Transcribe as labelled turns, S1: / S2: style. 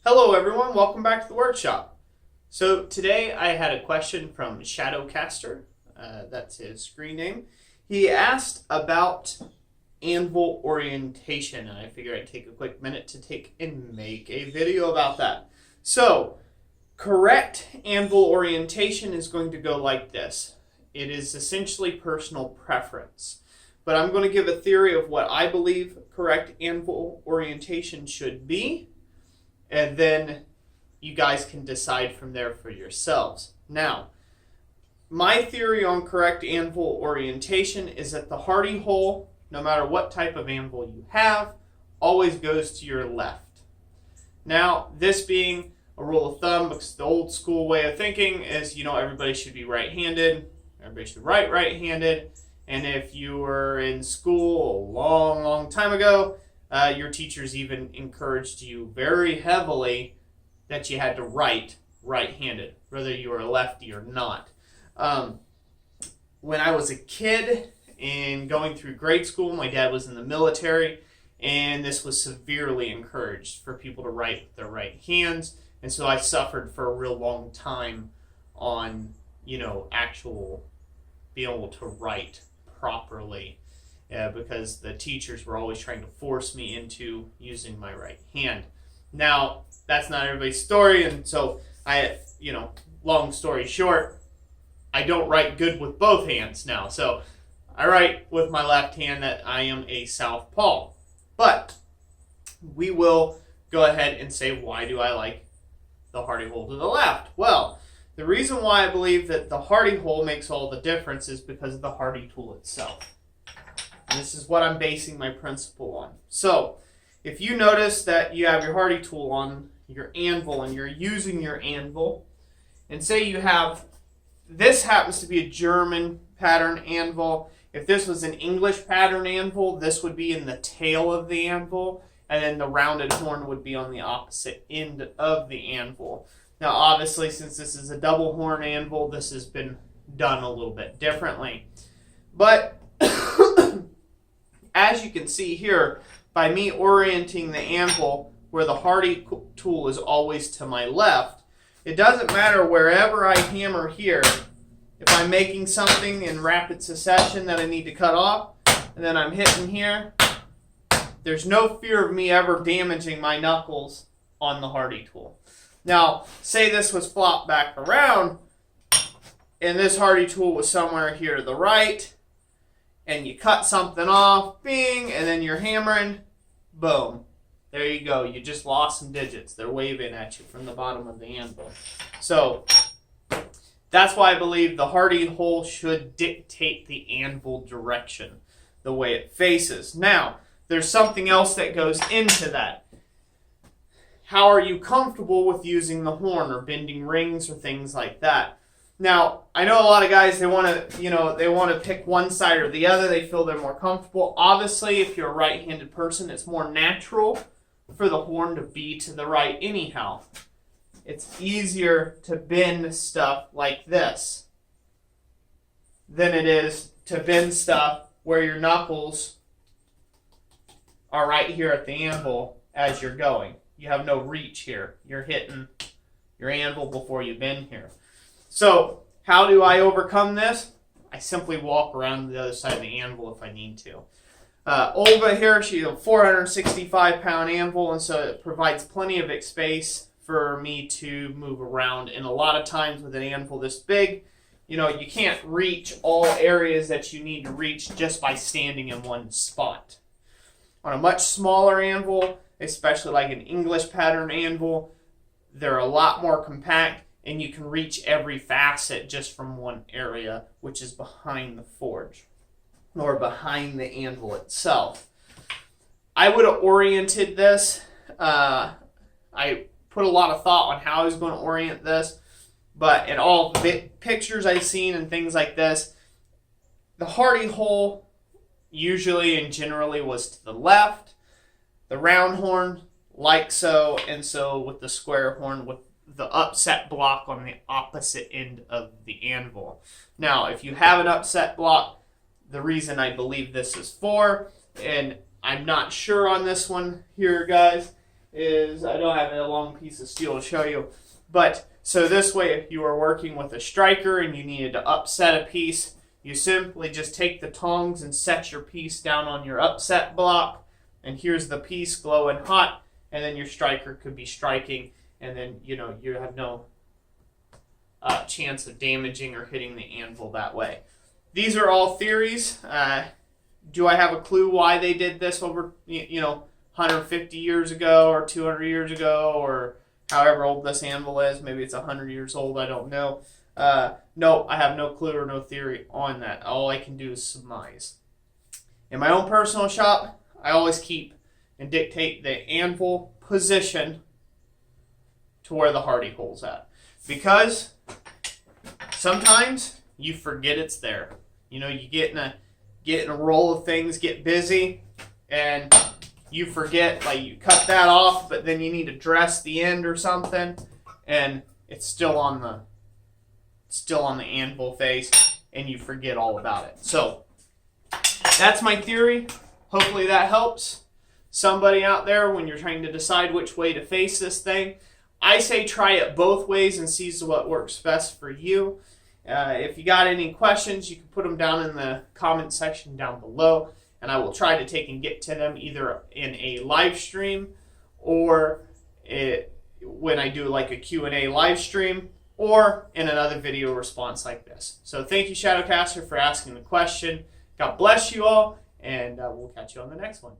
S1: Hello everyone, welcome back to the workshop. So today I had a question from Shadowcaster, that's his screen name. He asked about Anvil Orientation, and I figured I'd take a quick minute to make a video about that. So, correct Anvil Orientation is going to go like this. It is essentially personal preference. But I'm going to give a theory of what I believe correct Anvil Orientation should be, and then you guys can decide from there for yourselves. Now, my theory on correct anvil orientation is that the hardy hole, no matter what type of anvil you have, always goes to your left. Now, this being a rule of thumb, because the old school way of thinking is, everybody should be right-handed, everybody should write right-handed, and if you were in school a long, long time ago, your teachers even encouraged you very heavily that you had to write right-handed, whether you were a lefty or not. When I was a kid and going through grade school, my dad was in the military, and this was severely encouraged for people to write with their right hands, and so I suffered for a real long time on, actual being able to write properly. Because the teachers were always trying to force me into using my right hand. Now, that's not everybody's story, and so long story short, I don't write good with both hands now. So I write with my left hand that I am a southpaw. But we will go ahead and say, why do I like the hardy hole to the left? Well, the reason why I believe that the hardy hole makes all the difference is because of the hardy tool itself. And this is what I'm basing my principle on. So, if you notice that you have your hardy tool on your anvil and you're using your anvil, and say you have, this happens to be a German pattern anvil. If this was an English pattern anvil, this would be in the tail of the anvil, and then the rounded horn would be on the opposite end of the anvil. Now, obviously, since this is a double horn anvil, this has been done a little bit differently. But as you can see here, by me orienting the anvil where the hardy tool is always to my left, it doesn't matter wherever I hammer here. If I'm making something in rapid succession that I need to cut off, and then I'm hitting here, there's no fear of me ever damaging my knuckles on the hardy tool. Now, say this was flopped back around, and this hardy tool was somewhere here to the right, and you cut something off, bing, and then you're hammering, boom. There you go. You just lost some digits. They're waving at you from the bottom of the anvil. So that's why I believe the hardy hole should dictate the anvil direction, the way it faces. Now, there's something else that goes into that. How are you comfortable with using the horn or bending rings or things like that? Now, I know a lot of guys, they want to pick one side or the other. They feel they're more comfortable. Obviously, if you're a right-handed person, it's more natural for the horn to be to the right anyhow. It's easier to bend stuff like this than it is to bend stuff where your knuckles are right here at the anvil as you're going. You have no reach here. You're hitting your anvil before you bend here. So, how do I overcome this? I simply walk around the other side of the anvil if I need to. Olga here, she's a 465-pound anvil, and so it provides plenty of space for me to move around. And a lot of times with an anvil this big, you can't reach all areas that you need to reach just by standing in one spot. On a much smaller anvil, especially like an English pattern anvil, they're a lot more compact, and you can reach every facet just from one area, which is behind the forge, or behind the anvil itself. I would have oriented this. I put a lot of thought on how I was going to orient this, but in all pictures I've seen and things like this, the hardy hole usually and generally was to the left, the round horn like so, and so with the square horn with the upset block on the opposite end of the anvil. Now, if you have an upset block, the reason I believe this is for, and I'm not sure on this one here, guys, is, I don't have a long piece of steel to show you, but so this way, if you were working with a striker and you needed to upset a piece, you simply just take the tongs and set your piece down on your upset block, and here's the piece glowing hot, and then your striker could be striking, and then you have no chance of damaging or hitting the anvil that way. These are all theories. Do I have a clue why they did this over 150 years ago or 200 years ago or however old this anvil is? Maybe it's 100 years old. I don't know. No, I have no clue or no theory on that. All I can do is surmise. In my own personal shop, I always keep and dictate the anvil position to where the hardy hole's at, because sometimes you forget it's there. You get in a roll of things, get busy, and you forget, like you cut that off, but then you need to dress the end or something, and it's still on the anvil face, and you forget all about it. So that's my theory. Hopefully that helps somebody out there when you're trying to decide which way to face this thing. I say try it both ways and see what works best for you. If you got any questions, you can put them down in the comment section down below, and I will try to take and get to them either in a live stream or when I do like a Q&A live stream, or in another video response like this. So thank you, Shadowcaster, for asking the question. God bless you all, and we'll catch you on the next one.